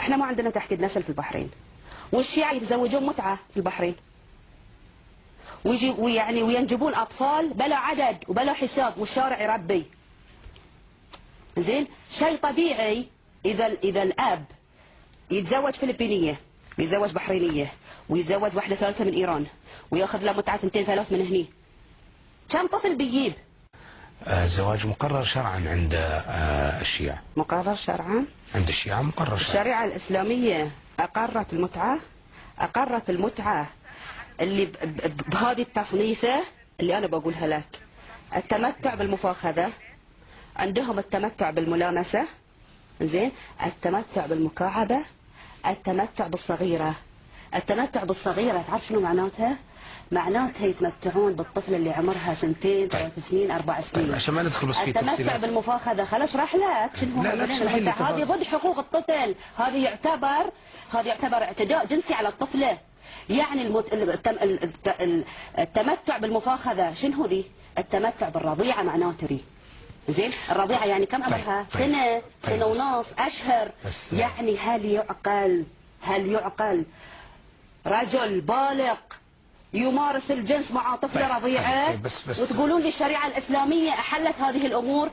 احنا ما عندنا تحديد نسل في البحرين، والشيعة يتزوجون متعة في البحرين، ويعني وينجبون أطفال بلا عدد وبلا حساب، والشارع يربي. زين، شيء طبيعي إذا الأب يتزوج فلبينية ويتزوج بحرينية ويتزوج واحدة ثالثة من إيران وياخذ له متعة 2 3 من هني، كم طفل بيجيب؟ الزواج مقرر شرعا عند الشيعة. مقرر شرعا عند الشيعة مقرر شرعا. الشريعة الإسلامية أقرت المتعة اللي بهذه التصنيفة اللي أنا بقولها لك. التمتع بالمفاخذة، عندهم التمتع بالملامسة، زين، التمتع بالمكاعبة، التمتع بالصغيرة. التمتع بالصغيرة تعرف شنو معناتها؟ معناتها يتمتعون بالطفل اللي عمرها 2 3 سنين 4 سنين. طيب عشان ما ندخل بس في التمتع تفصيلات. بالمفاخذة خل اشرح لك شنو هو. هذه ضد حقوق الطفل، هذه يعتبر اعتداء جنسي على الطفلة. يعني التمتع بالمفاخذة شنو ذي؟ التمتع بالرضيعة معناته ذي. زين، الرضيعة يعني كم عمرها؟ سنة ونص، أشهر. يعني هل يعقل رجل بالغ يمارس الجنس مع طفلة رضيعة؟ بس وتقولون لي الشريعة الإسلامية أحلت هذه الأمور؟